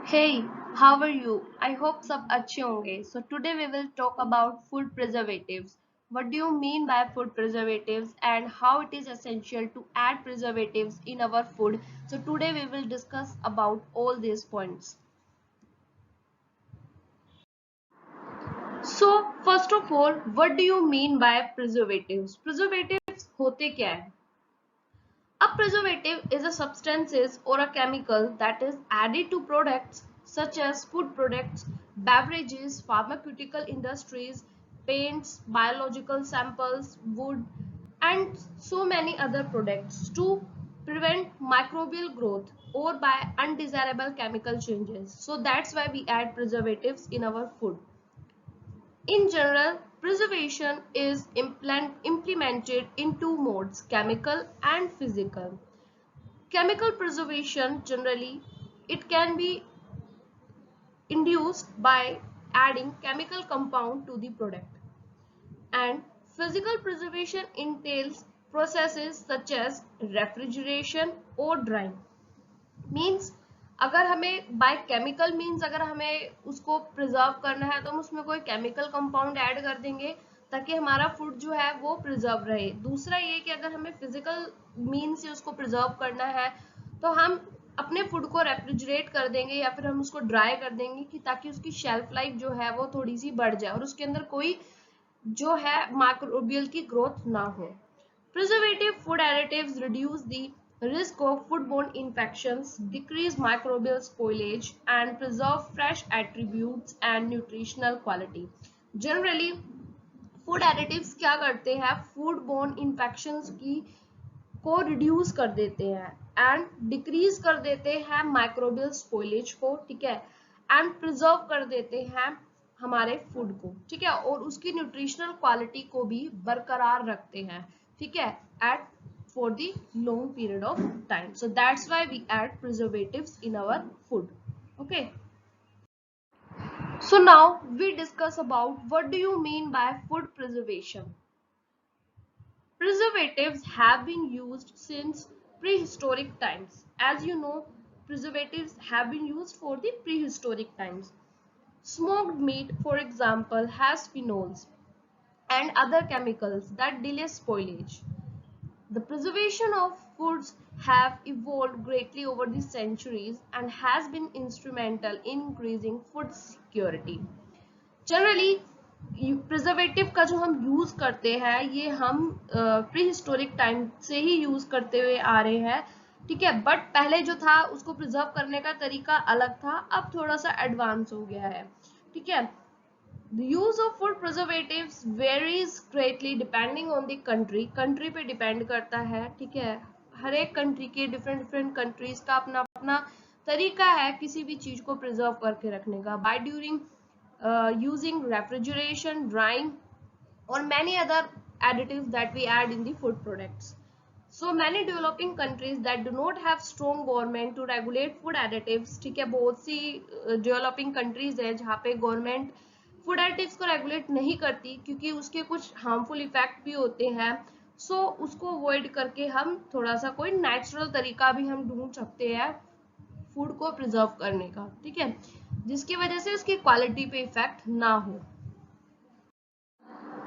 Hey, how are you? I hope सब अच्छे होंगे. So today we will talk about food preservatives. What do you mean by food preservatives and how it is essential to add preservatives in our food? So today we will discuss about all these points. So first of all, what do you mean by preservatives? Preservatives होते क्या है? A preservative is a substances or a chemical that is added to products such as food products, beverages, pharmaceutical industries, paints, biological samples, wood, and so many other products to prevent microbial growth or by undesirable chemical changes. So that's why we add preservatives in our food. In general, preservation is implemented in two modes, chemical and physical. Chemical preservation generally it can be induced by adding chemical compound to the product, and physical preservation entails processes such as refrigeration or drying. Means अगर हमें by chemical means अगर हमें उसको preserve करना है तो हम उसमें कोई केमिकल कंपाउंड ऐड कर देंगे ताकि हमारा फूड जो है वो प्रिजर्व रहे. दूसरा ये कि अगर हमें फिजिकल मीन्स से उसको प्रिजर्व करना है तो हम अपने फूड को रेफ्रिजरेट कर देंगे या फिर हम उसको ड्राई कर देंगे कि ताकि उसकी शेल्फ लाइफ जो है वो थोड़ी सी बढ़ जाए और उसके अंदर कोई जो है माइक्रोबियल की ग्रोथ ना हो. Preservative food additives reduce the risk of foodborne infections, decrease microbial spoilage, and preserve fresh attributes and nutritional quality. Generally, food additives क्या करते हैं? Foodborne infections की को रिड्यूस कर देते हैं एंड डिक्रीज कर देते हैं माइक्रोबियल स्पॉइलेज को, ठीक है, एंड प्रिजर्व कर देते हैं हमारे फूड को, ठीक है, और उसकी न्यूट्रिशनल क्वालिटी को भी बरकरार रखते हैं, ठीक है, at for the long period of time. So that's why we add preservatives in our food. Okay, so now we discuss about what do you mean by food preservation. Preservatives have been used since prehistoric times. As you know, preservatives have been used for the prehistoric times. Smoked meat, for example, has phenols and other chemicals that delay spoilage. The preservation of foods have evolved greatly over the centuries and has been instrumental in increasing food security. Generally preservative का जो हम use करते हैं ये हम pre historic time से ही use करते हुए आ रहे हैं, ठीक है, बट पहले जो था उसको प्रिजर्व करने का तरीका अलग था, अब थोड़ा सा एडवांस हो गया है, ठीक है. The use of food preservatives varies greatly depending on the country. Country पे डिपेंड करता है, ठीक है, हर एक कंट्री के डिफरेंट कंट्रीज का अपना अपना तरीका है किसी भी चीज को प्रिजर्व करके रखने का. By during using refrigeration, drying, or many other additives that we add in the food products. So many developing countries that do not have strong government to regulate food additives, ठीक है, बहुत सी developing countries है जहाँ पे government food additives को regulate नहीं करती क्योंकि उसके कुछ harmful effect भी होते हैं. So उसको avoid करके हम थोड़ा सा कोई natural तरीका भी हम ढूंढ सकते हैं फूड को प्रिजर्व करने का, ठीक है, जिसकी वजह से उसकी क्वालिटी पे इफेक्ट ना हो.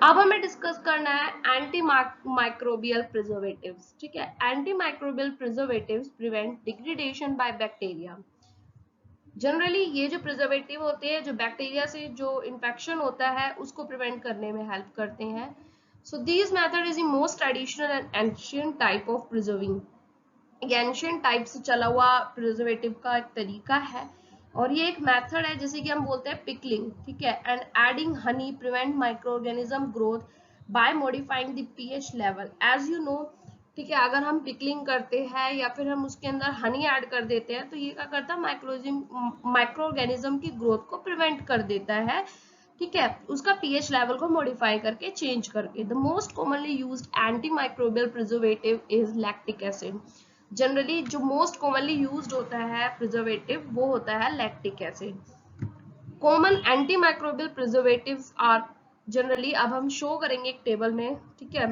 अब हमें डिस्कस करना है एंटी माइक्रोबियल प्रिजर्वेटिव्स, ठीक है. Anti microbial preservatives prevent degradation by bacteria. Generally ये जो प्रिजर्वेटिव होते हैं जो बैक्टीरिया से जो इन्फेक्शन होता है उसको प्रिवेंट करने में हेल्प करते हैं. So this method is the most traditional and ancient type of preserving. Ancient type से चला हुआ प्रिजर्वेटिव का एक तरीका है और ये एक मेथड है जैसे कि हम बोलते हैं पिकलिंग, ठीक है, and adding honey prevent microorganism growth by modifying the pH level. As you know, ठीक है, अगर हम पिकलिंग करते हैं या फिर हम उसके अंदर हनी ऐड कर देते हैं तो ये क्या करता है माइक्रो ऑर्गेनिज्म की ग्रोथ को प्रिवेंट कर देता है, ठीक है, उसका पीएच लेवल को मॉडिफाई करके चेंज करके. The most commonly used antimicrobial preservative is lactic acid. Generally जो मोस्ट कॉमनली यूज्ड होता है प्रिजर्वेटिव वो होता है lactic acid. Common antimicrobial preservatives are generally, अब हम शो करेंगे एक टेबल में, ठीक है,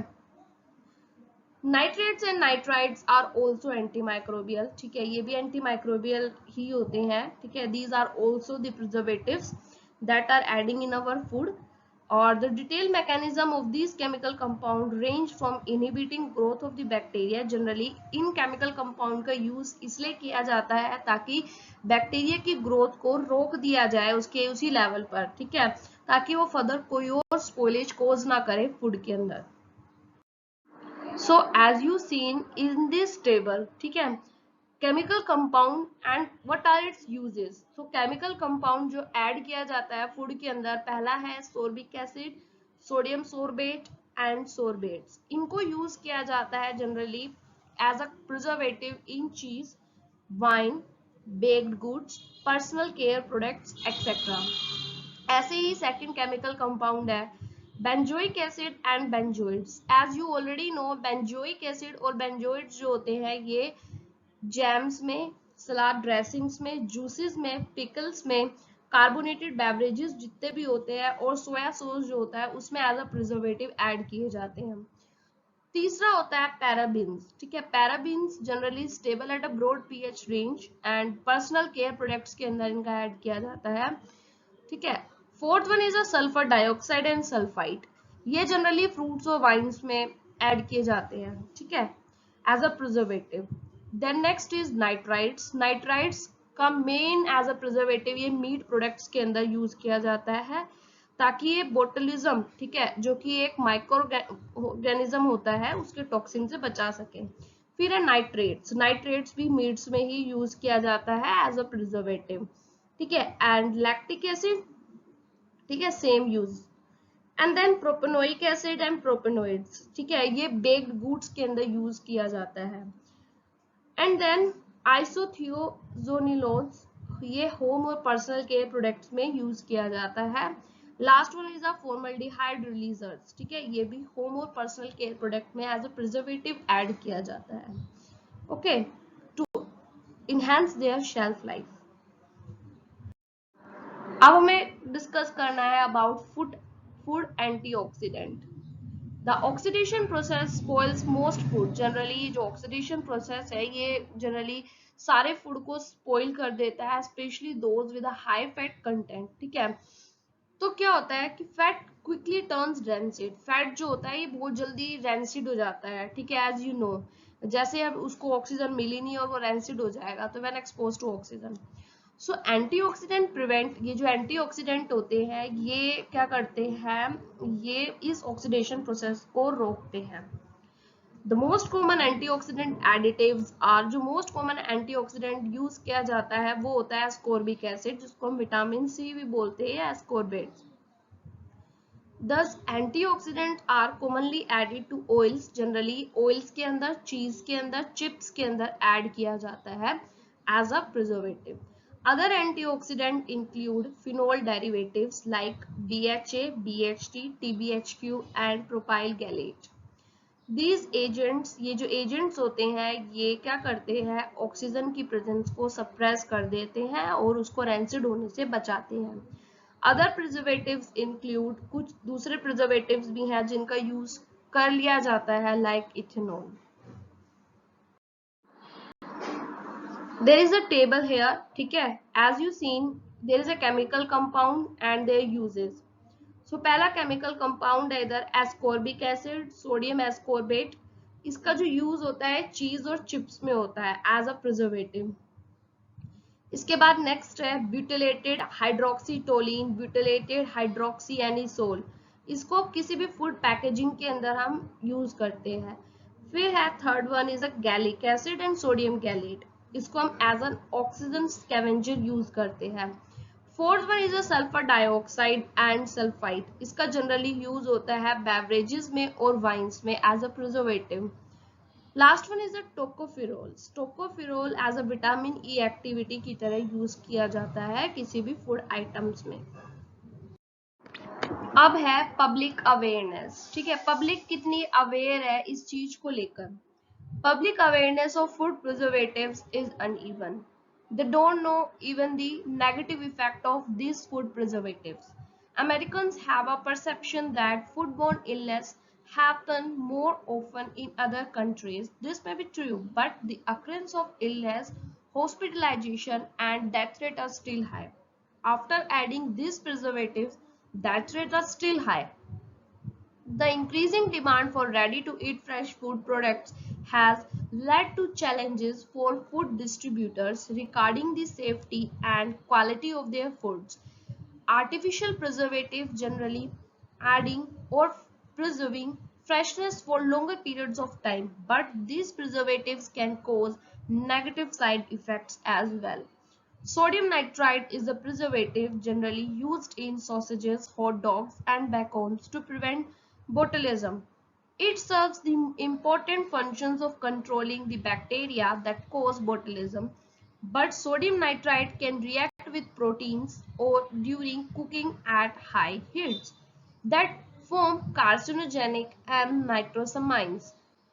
nitrates and nitrides are also antimicrobial, ठीक है, ये भी एंटीमाइक्रोबियल ही होते हैं, ठीक है। These are also the preservatives that are adding in our food, और the detailed mechanism of these chemical compound range from inhibiting growth of the bacteria। generally in chemical compound का use इसलिए किया जाता है ताकि बैक्टीरिया की growth को रोक दिया जाए उसके उसी लेवल पर, ठीक है, ताकि वो फर्दर कोई और स्पॉइलेज कोज ना करे फूड के अंदर। So as you seen in this table, ठीक है, chemical compound and what are its uses. So chemical compound जो ऐड किया जाता है फूड के अंदर, पहला है sorbic acid, sodium sorbate and sorbates. इनको यूज किया जाता है generally as a preservative in cheese, wine, baked goods, personal care products etcetera. ऐसे ही सेकंड केमिकल कंपाउंड है benzoic acid and benzoates. As you already know, benzoic acid और benzoates जो होते हैं ये जैम्स में, सलाद ड्रेसिंग्स में, जूसेस में, पिकल्स में, कार्बोनेटेड बेवरेजेस जितने भी होते हैं, और सोया सॉस जो होता है उसमें एज अ प्रिजर्वेटिव ऐड किए जाते हैं। तीसरा होता है पैराबीन्स, ठीक है। Parabens generally stable at a broad pH range and personal care products के अंदर इनका ऐड किया जाता है, ठीक है। Fourth one is a sulphur dioxide and sulphide. ये जनरली फ्रूट्स और वाइन्स में ऐड किए जाते हैं, ठीक है, as a preservative. Then next is nitrides. Nitrides का मेन एज अ प्रिजर्वेटिव ये मीट प्रोडक्ट्स के अंदर यूज किया जाता है ताकि ये बोटुलिज्म, ठीक है, जो कि एक माइक्रो ऑर्गेनिज्म होता है, उसके टॉक्सिन से बचा सके। फिर है नाइट्रेट्स। नाइट्रेट्स भी मीट्स में ही यूज किया जाता है एज अ प्रिजर्वेटिव, ठीक है। एंड लैक्टिक एसिड, ठीक है, same use. And then propanoic acid and propanoates, ठीक है, ये बेक्ड गुड्स के अंदर यूज किया जाता है। एंड देन आइसोथियोजोनिलोन्स, ये होम और पर्सनल केयर प्रोडक्ट्स में यूज किया जाता है। Last one is a formaldehyde releasers, ठीक है, ये भी होम और पर्सनल केयर प्रोडक्ट में एज अ प्रिजर्वेटिव ऐड किया जाता है, okay, to enhance their shelf life. अब हमें डिस्कस करना है about food antioxidant. The oxidation process spoils most food. Generally जो ऑक्सीडेशन प्रोसेस है ये जनरली सारे फूड को स्पॉइल कर देता है, specially those with a high fat content, ठीक है। तो क्या होता है कि fat quickly turns rancid. Fat जो होता है ये बहुत जल्दी रेंसिड हो जाता है, ठीक है, एज यू नो, जैसे अब उसको ऑक्सीजन मिली नहीं और वो रेंसिड हो जाएगा तो when exposed to oxygen. So antioxidant prevent, ये जो एंटीऑक्सीडेंट होते हैं ये क्या करते हैं, ये इस ऑक्सीडेशन प्रोसेस को रोकते हैं। The most common antioxidant additives are, जो मोस्ट कॉमन एंटीऑक्सीडेंट यूज किया जाता है वो होता है एस्कॉर्बिक एसिड, जिसको हम विटामिन सी भी बोलते हैं, एस्कॉर्बेट्स। Thus, antioxidants are commonly added to oils. Generally, oils के अंदर, चीज के अंदर, चिप्स के अंदर ऐड किया जाता है as a preservative. Other antioxidants include phenol derivatives like BHA, BHT, TBHQ and propyl gallate. These agents, ये जो agents होते हैं ये क्या करते हैं, ऑक्सीजन की प्रेजेंस को सप्रेस कर देते हैं और उसको रेंसिड होने से बचाते हैं। अदर प्रिजर्वेटिव्स इंक्लूड, कुछ दूसरे प्रिजर्वेटिव्स भी हैं जिनका यूज कर लिया जाता है, like ethanol. There is a table here, ठीक है, as you seen there is a chemical compound and their uses. So पहला केमिकल कंपाउंड है इधर एस्कॉर्बिक एसिड, सोडियम एस्कॉर्बेट। इसका जो यूज होता है चीज और चिप्स में होता है एज अ प्रिजर्वेटिव। इसके बाद नेक्स्ट है ब्यूटिलेटेड हाइड्रोक्सीटोलिन, ब्यूटिलेटेड हाइड्रोक्सी एनिसोल। इसको किसी भी फूड पैकेजिंग के अंदर हम यूज करते हैं। फिर है third one is a gallic acid and sodium gallate. इसको हम as an oxygen scavenger use करते हैं। Fourth one is a sulphur dioxide and sulphide. इसका जनरली यूज होता है बेवरेजेस में और वाइन्स में as a preservative. Last one is a tocopherol. Tocopherol as a vitamin E activity की तरह यूज किया जाता है किसी भी फूड आइटम्स में। अब है पब्लिक अवेयरनेस, ठीक है, पब्लिक कितनी अवेयर है इस चीज को लेकर। Public awareness of food preservatives is uneven. They don't know even the negative effect of these food preservatives. Americans have a perception that foodborne illness happen more often in other countries. This may be true, but the occurrence of illness, hospitalization, and death rate are still high. After adding these preservatives, death rates are still high. The increasing demand for ready-to-eat fresh food products has led to challenges for food distributors regarding the safety and quality of their foods. Artificial preservatives generally adding or preserving freshness for longer periods of time, but these preservatives can cause negative side effects as well. Sodium nitrite is a preservative generally used in sausages, hot dogs, and bacons to prevent botulism. It serves the important functions of controlling the bacteria that cause botulism, but sodium nitrite can react with proteins or during cooking at high heats that form carcinogenic and nitrosamines.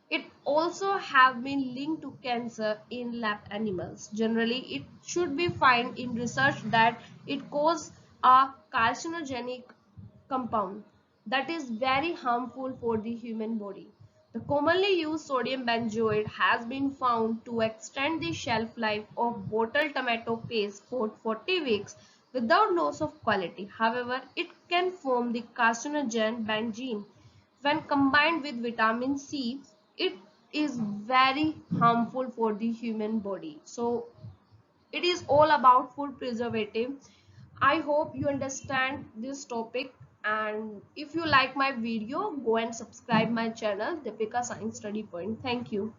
It also have been linked to cancer in lab animals. Generally, it should be found in research that it causes a carcinogenic compound that is very harmful for the human body. The commonly used sodium benzoate has been found to extend the shelf life of bottled tomato paste for 40 weeks without loss of quality. However, it can form the carcinogen benzene. When combined with vitamin C, it is very harmful for the human body. So it is all about food preservative. I hope you understand this topic, and if you like my video, go and subscribe my channel Deepika Science Study Point. Thank you.